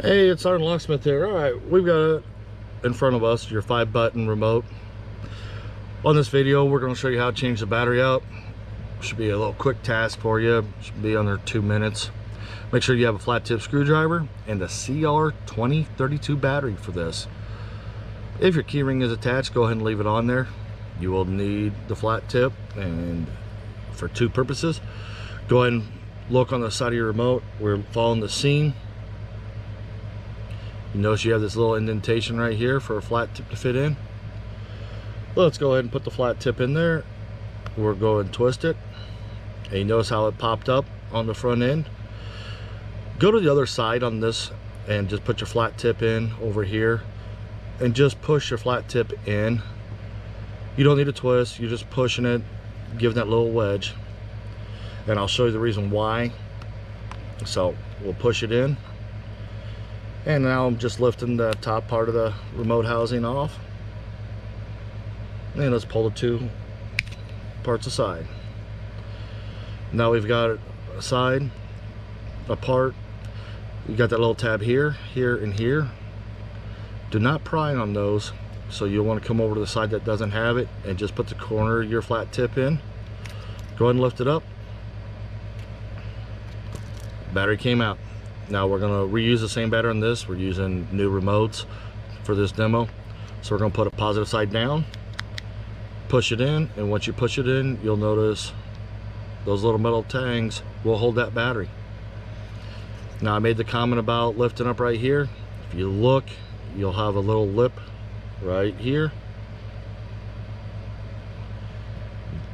Hey, it's Locksmith here. All right, we've got in front of us your 5-button remote. On this video, we're going to show you how to change the battery out. Should be a little quick task for you. Should be under 2 minutes. Make sure you have a flat tip screwdriver and a CR2032 battery for this. If your keyring is attached, go ahead and leave it on there. You will need the flat tip, and for 2 purposes. Go ahead and look on the side of your remote. We're following the seam. You notice you have this little indentation right here for a flat tip to fit in. Let's go ahead and put the flat tip in there. We're going to twist it, and you notice how it popped up on the front end. Go to the other side on this and just put your flat tip in over here and just push your flat tip in. You don't need to twist, you're just pushing it, giving that little wedge, and I'll show you the reason why. So we'll push it in, and now I'm just lifting the top part of the remote housing off, and let's pull the 2 parts aside. Now we've got it aside, apart. You got that little tab here, here, and here. Do not pry on those, so you'll want to come over to the side that doesn't have it and just put the corner of your flat tip in. Go ahead and lift it up. Battery came out. Now we're going to reuse the same battery on this. We're using new remotes for this demo, so we're going to put a positive side down, push it in, and once you push it in, you'll notice those little metal tangs will hold that battery. Now I made the comment about lifting up right here. If you look, you'll have a little lip right here.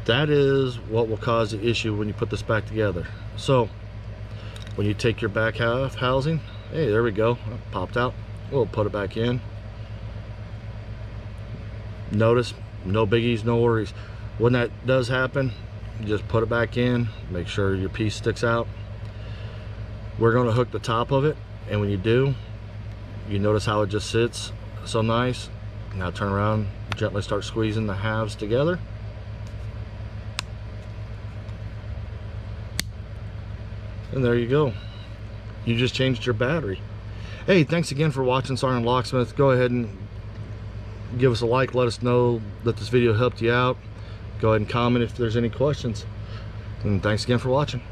That is what will cause the issue when you put this back together. So when you take your back half housing, hey, there we go, it popped out. We'll put it back in. Notice, no biggies, no worries. When that does happen, you just put it back in, make sure your piece sticks out. We're going to hook the top of it, and when you do, you notice how it just sits so nice. Now turn around, gently start squeezing the halves together. And there you go. You just changed your battery. Hey, thanks again for watching Sergeant Locksmith. Go ahead and give us a like. Let us know that this video helped you out. Go ahead and comment if there's any questions. And thanks again for watching.